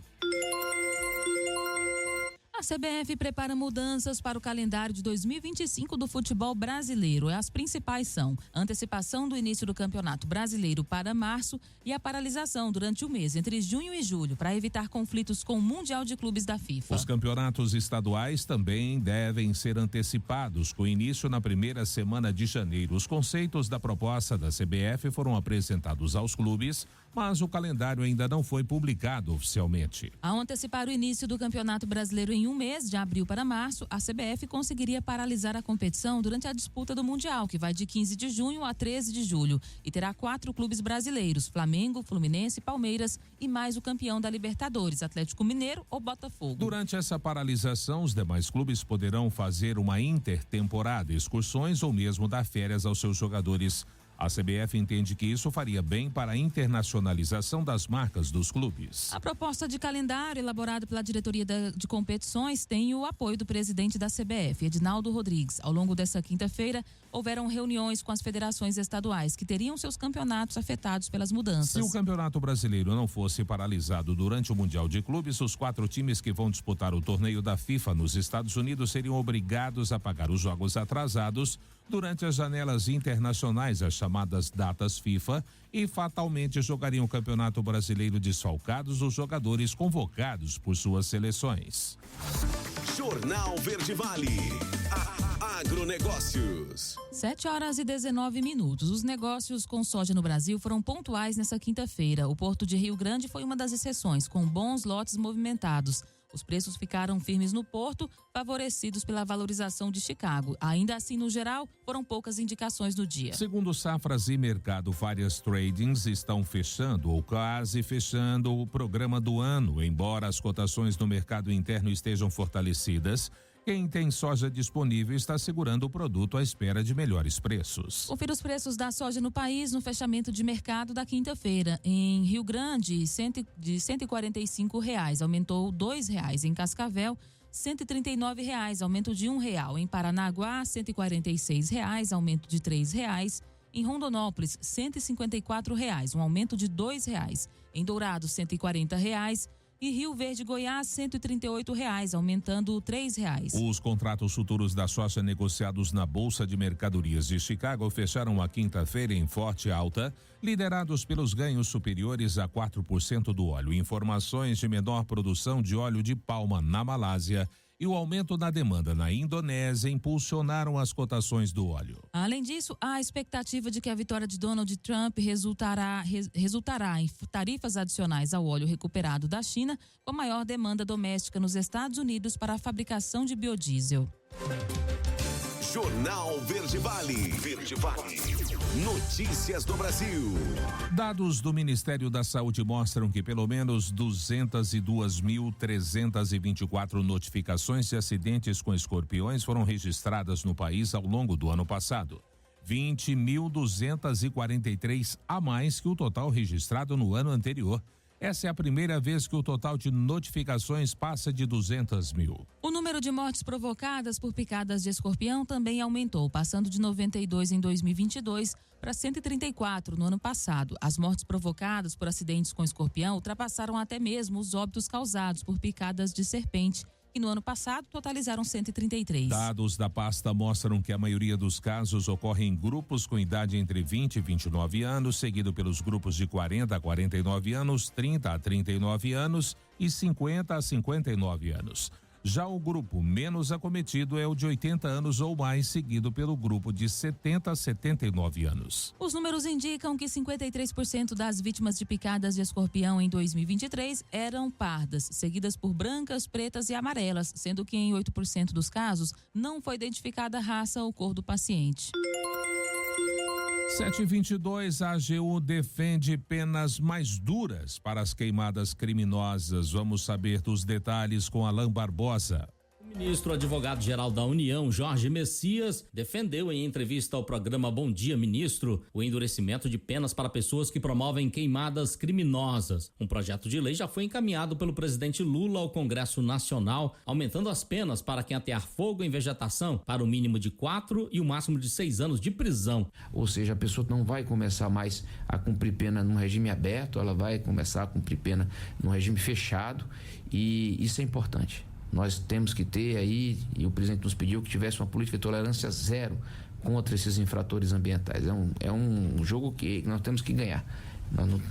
A CBF prepara mudanças para o calendário de 2025 do futebol brasileiro. As principais são a antecipação do início do Campeonato Brasileiro para março e a paralisação durante o mês entre junho e julho para evitar conflitos com o Mundial de Clubes da FIFA. Os campeonatos estaduais também devem ser antecipados com início na primeira semana de janeiro. Os conceitos da proposta da CBF foram apresentados aos clubes, mas o calendário ainda não foi publicado oficialmente. Ao antecipar o início do Campeonato Brasileiro em Em um mês, de abril para março, a CBF conseguiria paralisar a competição durante a disputa do Mundial, que vai de 15 de junho a 13 de julho. E terá 4 clubes brasileiros: Flamengo, Fluminense, Palmeiras e mais o campeão da Libertadores, Atlético Mineiro ou Botafogo. Durante essa paralisação, os demais clubes poderão fazer uma intertemporada, excursões ou mesmo dar férias aos seus jogadores. A CBF entende que isso faria bem para a internacionalização das marcas dos clubes. A proposta de calendário elaborada pela diretoria de competições tem o apoio do presidente da CBF, Edinaldo Rodrigues. Ao longo dessa quinta-feira, houveram reuniões com as federações estaduais que teriam seus campeonatos afetados pelas mudanças. Se o Campeonato Brasileiro não fosse paralisado durante o Mundial de Clubes, os 4 times que vão disputar o torneio da FIFA nos Estados Unidos seriam obrigados a pagar os jogos atrasados durante as janelas internacionais, as chamadas datas FIFA, e fatalmente jogariam o Campeonato Brasileiro desfalcados os jogadores convocados por suas seleções. Jornal Verde Vale. Agronegócios. 7h19. Os negócios com soja no Brasil foram pontuais nessa quinta-feira. O Porto de Rio Grande foi uma das exceções, com bons lotes movimentados. Os preços ficaram firmes no porto, favorecidos pela valorização de Chicago. Ainda assim, no geral, foram poucas indicações no dia. Segundo Safras e Mercado Várias Tradings, estão fechando ou quase fechando o programa do ano. Embora as cotações no mercado interno estejam fortalecidas, quem tem soja disponível está segurando o produto à espera de melhores preços. Confira os preços da soja no país no fechamento de mercado da quinta-feira. Em Rio Grande, de R$ 145, aumentou R$ 2,00. Em Cascavel, R$ 139, aumento de R$ 1,00. Em Paranaguá, R$ 146, aumento de R$ 3,00. Em Rondonópolis, R$ 154, um aumento de R$ 2,00. Em Dourados, R$ 140. E Rio Verde, Goiás, R$ 138, aumentando R$ 3,00. Os contratos futuros da soja negociados na Bolsa de Mercadorias de Chicago fecharam a quinta-feira em forte alta, liderados pelos ganhos superiores a 4% do óleo. Informações de menor produção de óleo de palma na Malásia e o aumento na demanda na Indonésia impulsionaram as cotações do óleo. Além disso, há a expectativa de que a vitória de Donald Trump resultará em tarifas adicionais ao óleo recuperado da China, com a maior demanda doméstica nos Estados Unidos para a fabricação de biodiesel. Jornal Verde Vale. Verde Vale. Notícias do Brasil. Dados do Ministério da Saúde mostram que pelo menos 202.324 notificações de acidentes com escorpiões foram registradas no país ao longo do ano passado. 20.243 a mais que o total registrado no ano anterior. Essa é a primeira vez que o total de notificações passa de 200 mil. O número de mortes provocadas por picadas de escorpião também aumentou, passando de 92 em 2022 para 134 no ano passado. As mortes provocadas por acidentes com escorpião ultrapassaram até mesmo os óbitos causados por picadas de serpente, que no ano passado totalizaram 133. Dados da pasta mostram que a maioria dos casos ocorre em grupos com idade entre 20 e 29 anos, seguido pelos grupos de 40 a 49 anos, 30 a 39 anos e 50 a 59 anos. Já o grupo menos acometido é o de 80 anos ou mais, seguido pelo grupo de 70 a 79 anos. Os números indicam que 53% das vítimas de picadas de escorpião em 2023 eram pardas, seguidas por brancas, pretas e amarelas, sendo que em 8% dos casos não foi identificada a raça ou cor do paciente. 7h22, a AGU defende penas mais duras para as queimadas criminosas. Vamos saber dos detalhes com Alain Barbosa. O ministro advogado-geral da União, Jorge Messias, defendeu em entrevista ao programa Bom Dia Ministro o endurecimento de penas para pessoas que promovem queimadas criminosas. Um projeto de lei já foi encaminhado pelo presidente Lula ao Congresso Nacional, aumentando as penas para quem atear fogo em vegetação para o mínimo de 4 e o máximo de 6 anos de prisão. Ou seja, a pessoa não vai começar mais a cumprir pena num regime aberto, ela vai começar a cumprir pena num regime fechado, e isso é importante. Nós temos que ter aí, e o presidente nos pediu que tivesse uma política de tolerância zero contra esses infratores ambientais. É um jogo que nós temos que ganhar.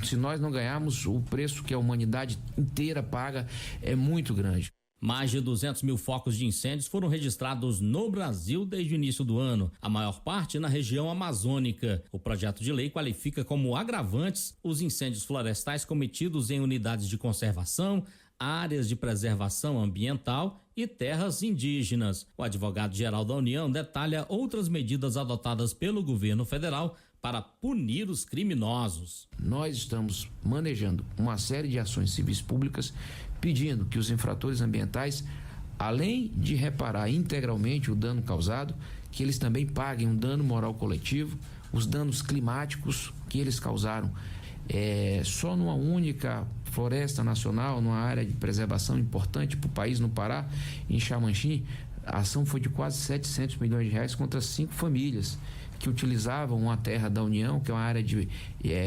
Se nós não ganharmos, o preço que a humanidade inteira paga é muito grande. Mais de 200 mil focos de incêndios foram registrados no Brasil desde o início do ano, a maior parte na região amazônica. O projeto de lei qualifica como agravantes os incêndios florestais cometidos em unidades de conservação, áreas de preservação ambiental e terras indígenas. O advogado-geral da União detalha outras medidas adotadas pelo governo federal para punir os criminosos. Nós estamos manejando uma série de ações civis públicas pedindo que os infratores ambientais, além de reparar integralmente o dano causado, que eles também paguem um dano moral coletivo, os danos climáticos que eles causaram. Só numa única floresta nacional, numa área de preservação importante para o país, no Pará, em Xamanchim, a ação foi de quase 700 milhões de reais contra 5 famílias que utilizavam uma terra da União, que é uma área de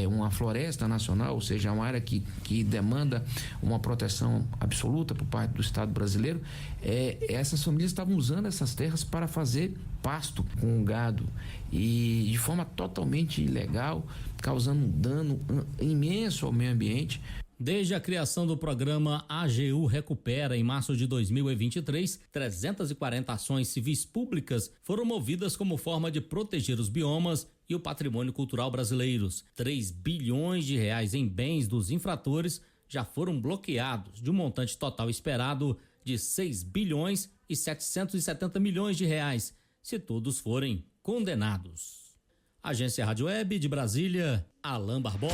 uma floresta nacional, ou seja, uma área que demanda uma proteção absoluta por parte do Estado brasileiro. Essas famílias estavam usando essas terras para fazer pasto com o gado e de forma totalmente ilegal, causando um dano imenso ao meio ambiente. Desde a criação do programa AGU Recupera em março de 2023, 340 ações civis públicas foram movidas como forma de proteger os biomas e o patrimônio cultural brasileiros. 3 bilhões de reais em bens dos infratores já foram bloqueados, de um montante total esperado de 6 bilhões e 770 milhões de reais, se todos forem condenados. Agência Rádio Web de Brasília, Alain Barbosa.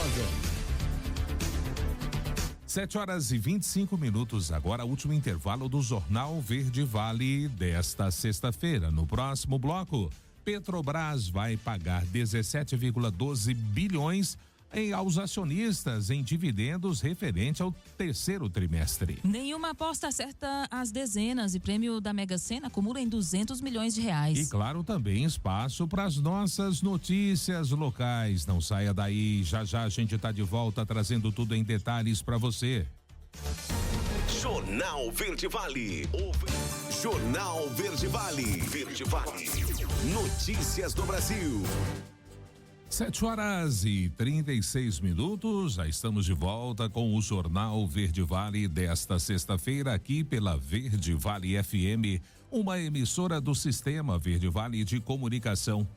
7h25, agora último intervalo do Jornal Verde Vale desta sexta-feira. No próximo bloco, Petrobras vai pagar 17,12 bilhões aos acionistas em dividendos referente ao terceiro trimestre. Nenhuma aposta acerta as dezenas e prêmio da Mega Sena acumula em 200 milhões de reais. E claro, também espaço para as nossas notícias locais. Não saia daí, já a gente está de volta trazendo tudo em detalhes para você. Jornal Verde Vale. Jornal Verde Vale. Verde Vale. Notícias do Brasil. 7h36, já estamos de volta com o Jornal Verde Vale desta sexta-feira aqui pela Verde Vale FM, uma emissora do Sistema Verde Vale de Comunicação.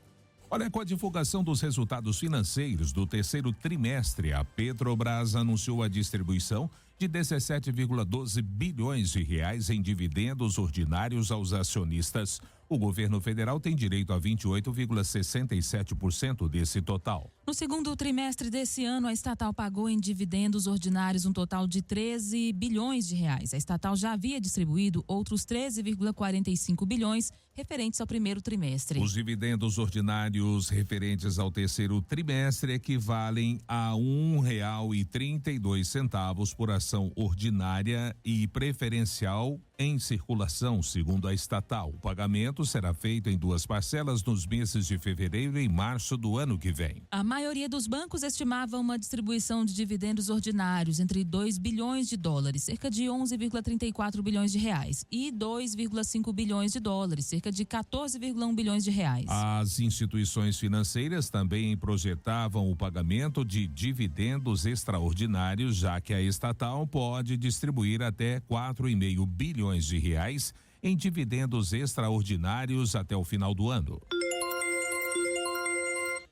Olha, com a divulgação dos resultados financeiros do terceiro trimestre, a Petrobras anunciou a distribuição de 17,12 bilhões de reais em dividendos ordinários aos acionistas. O governo federal tem direito a 28,67% desse total. No segundo trimestre desse ano, a estatal pagou em dividendos ordinários um total de 13 bilhões de reais. A estatal já havia distribuído outros 13,45 bilhões referentes ao primeiro trimestre. Os dividendos ordinários referentes ao terceiro trimestre equivalem a R$1,32 por ação ordinária e preferencial em circulação, segundo a estatal. O pagamento será feito em 2 parcelas nos meses de fevereiro e março do ano que vem. A maioria dos bancos estimava uma distribuição de dividendos ordinários entre 2 bilhões de dólares, cerca de 11,34 bilhões de reais, e 2,5 bilhões de dólares, cerca de 14,1 bilhões de reais. As instituições financeiras também projetavam o pagamento de dividendos extraordinários, já que a estatal pode distribuir até 4,5 bilhões de reais em dividendos extraordinários até o final do ano.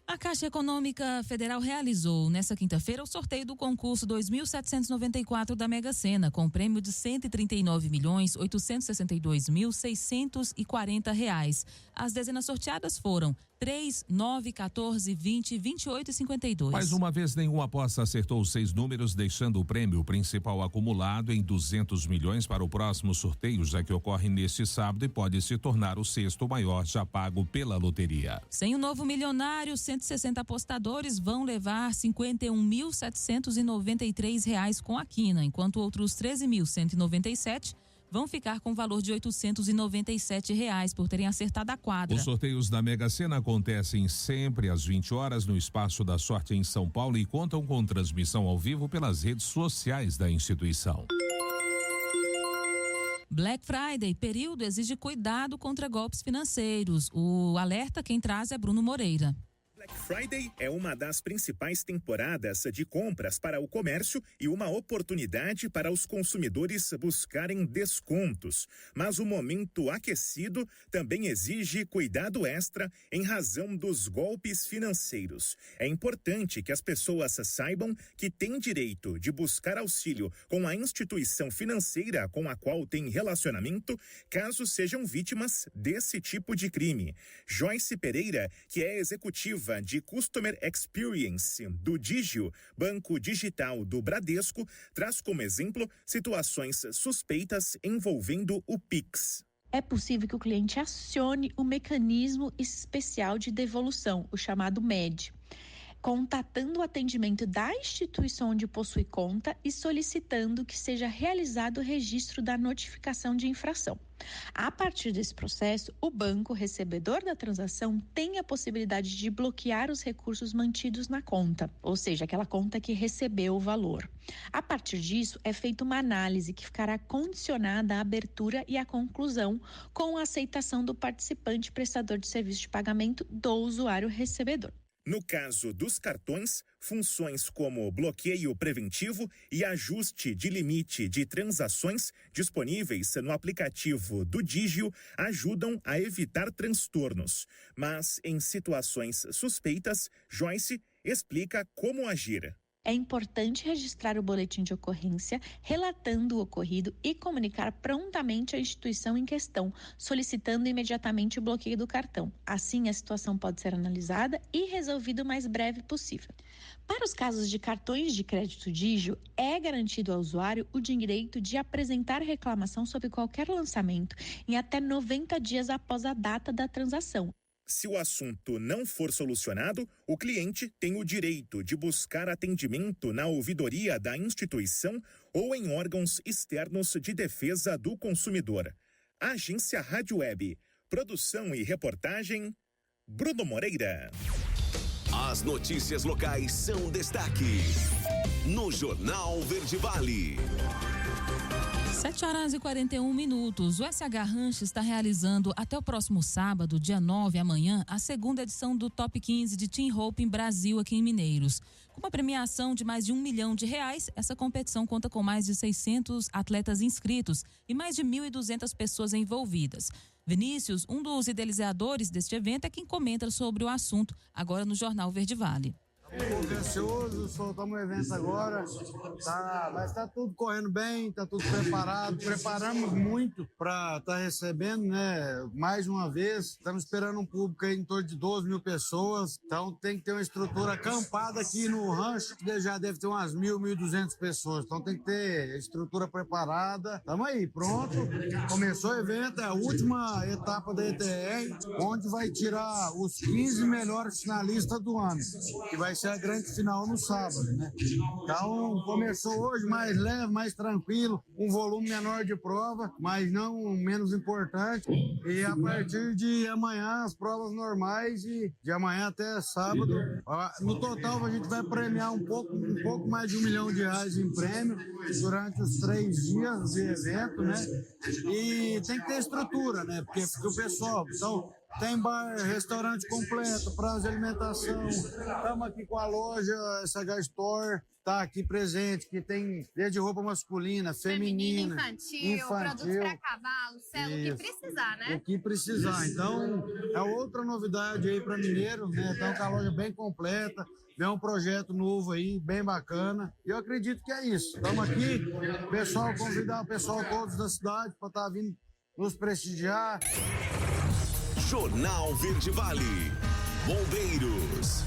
A Caixa Econômica Federal realizou nesta quinta-feira o sorteio do concurso 2.794 da Mega Sena, com prêmio de R$139.862.640. As dezenas sorteadas foram 3, 9, 14, 20, 28 e 52. Mais uma vez, nenhuma aposta acertou os 6 números, deixando o prêmio principal acumulado em 200 milhões para o próximo sorteio, já que ocorre neste sábado e pode se tornar o sexto maior já pago pela loteria. Sem o novo milionário, 160 apostadores vão levar R$51.793 com a quina, enquanto outros 13.197 vão ficar com o valor de R$897 por terem acertado a quadra. Os sorteios da Mega Sena acontecem sempre às 20 horas no Espaço da Sorte em São Paulo e contam com transmissão ao vivo pelas redes sociais da instituição. Black Friday, período exige cuidado contra golpes financeiros. O alerta quem traz é Bruno Moreira. Black Friday é uma das principais temporadas de compras para o comércio e uma oportunidade para os consumidores buscarem descontos. Mas o momento aquecido também exige cuidado extra em razão dos golpes financeiros. É importante que as pessoas saibam que têm direito de buscar auxílio com a instituição financeira com a qual têm relacionamento, caso sejam vítimas desse tipo de crime. Joyce Pereira, que é executiva de Customer Experience do Digio, banco digital do Bradesco, traz como exemplo situações suspeitas envolvendo o Pix. É possível que o cliente acione o mecanismo especial de devolução, o chamado MED, contatando o atendimento da instituição onde possui conta e solicitando que seja realizado o registro da notificação de infração. A partir desse processo, o banco recebedor da transação tem a possibilidade de bloquear os recursos mantidos na conta, ou seja, aquela conta que recebeu o valor. A partir disso, é feita uma análise que ficará condicionada à abertura e à conclusão com a aceitação do participante prestador de serviço de pagamento do usuário recebedor. No caso dos cartões, funções como bloqueio preventivo e ajuste de limite de transações disponíveis no aplicativo do Digio ajudam a evitar transtornos. Mas em situações suspeitas, Joyce explica como agir. É importante registrar o boletim de ocorrência, relatando o ocorrido e comunicar prontamente à instituição em questão, solicitando imediatamente o bloqueio do cartão. Assim, a situação pode ser analisada e resolvida o mais breve possível. Para os casos de cartões de crédito Digio, é garantido ao usuário o direito de apresentar reclamação sobre qualquer lançamento em até 90 dias após a data da transação. Se o assunto não for solucionado, o cliente tem o direito de buscar atendimento na ouvidoria da instituição ou em órgãos externos de defesa do consumidor. Agência Rádio Web. Produção e reportagem, Bruno Moreira. As notícias locais são destaque no Jornal Verde Vale. 7h41. O SH Ranch está realizando até o próximo sábado, dia 9, amanhã, a segunda edição do Top 15 de Team Hope em Brasil, aqui em Mineiros. Com uma premiação de mais de R$1 milhão, essa competição conta com mais de 600 atletas inscritos e mais de 1.200 pessoas envolvidas. Vinícius, um dos idealizadores deste evento, é quem comenta sobre o assunto agora no Jornal Verde Vale. Ansioso, soltamos o evento agora, mas tá tudo correndo bem, tá tudo preparado, preparamos muito para estar recebendo, né, mais uma vez, estamos esperando um público aí em torno de 12 mil pessoas, então tem que ter uma estrutura acampada aqui no rancho, que já deve ter umas 1.200 pessoas, então tem que ter estrutura preparada, estamos aí, pronto, começou o evento, é a última etapa da ETR, onde vai tirar os 15 melhores finalistas do ano, que vai ser a grande final no sábado, né? Então, começou hoje mais leve, mais tranquilo, um volume menor de prova, mas não menos importante. E a partir de amanhã, as provas normais e de amanhã até sábado. No total, a gente vai premiar um pouco mais de R$1 milhão em prêmio durante os 3 dias de evento, né? E tem que ter estrutura, né? Porque o pessoal... Então, tem bar, restaurante completo, prazo de alimentação. Estamos aqui com a loja SH Store, está aqui presente, que tem desde roupa masculina, feminina, infantil, produtos para cavalo, o que precisar, né? O que precisar. Então, é outra novidade aí para Mineiro, né? Então, com a loja bem completa, vem um projeto novo aí, bem bacana. E eu acredito que é isso. Estamos aqui, pessoal, convidar o pessoal todos da cidade para estar vindo nos prestigiar. Jornal Verde Vale. Bombeiros.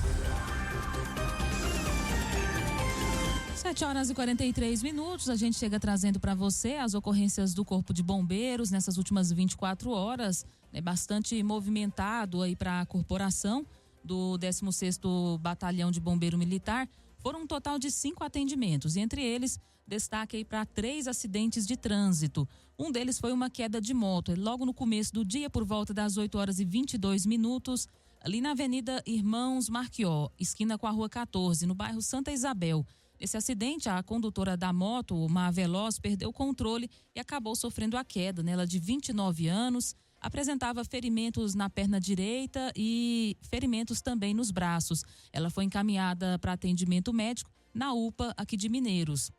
7h43. A gente chega trazendo para você as ocorrências do Corpo de Bombeiros nessas últimas 24 horas. É bastante movimentado aí para a corporação do 16º Batalhão de Bombeiro Militar. Foram um total de 5 atendimentos, e entre eles, destaque aí para 3 acidentes de trânsito. Um deles foi uma queda de moto, logo no começo do dia, por volta das 8h22, ali na Avenida Irmãos Marquió, esquina com a Rua 14, no bairro Santa Isabel. Nesse acidente, a condutora da moto, uma Veloz, perdeu o controle e acabou sofrendo a queda. Ela de 29 anos, apresentava ferimentos na perna direita e ferimentos também nos braços. Ela foi encaminhada para atendimento médico na UPA aqui de Mineiros.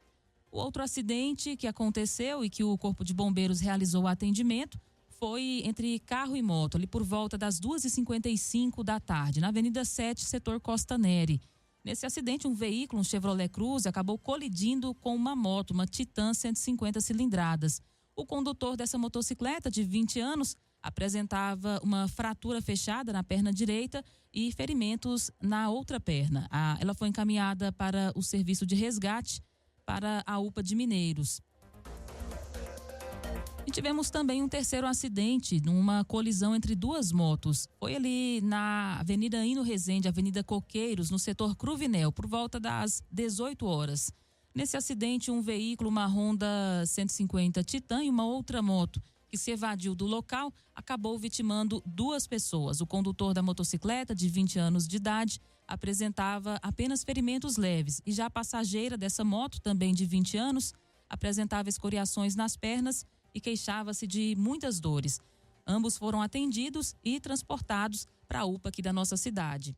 O outro acidente que aconteceu e que o Corpo de Bombeiros realizou o atendimento foi entre carro e moto, ali por volta das 2h55 da tarde, na Avenida 7, setor Costa Neri. Nesse acidente, um veículo, um Chevrolet Cruze, acabou colidindo com uma moto, uma Titan 150 cilindradas. O condutor dessa motocicleta, de 20 anos, apresentava uma fratura fechada na perna direita e ferimentos na outra perna. Ela foi encaminhada para o serviço de resgate para a UPA de Mineiros. E tivemos também um terceiro acidente, numa colisão entre duas motos. Foi ali na Avenida Hino Rezende, Avenida Coqueiros, no setor Cruvinel, por volta das 18 horas. Nesse acidente, um veículo, uma Honda 150 Titan e uma outra moto, que se evadiu do local, acabou vitimando duas pessoas. O condutor da motocicleta, de 20 anos de idade, apresentava apenas ferimentos leves. E já a passageira dessa moto, também de 20 anos, apresentava escoriações nas pernas e queixava-se de muitas dores. Ambos foram atendidos e transportados para a UPA aqui da nossa cidade.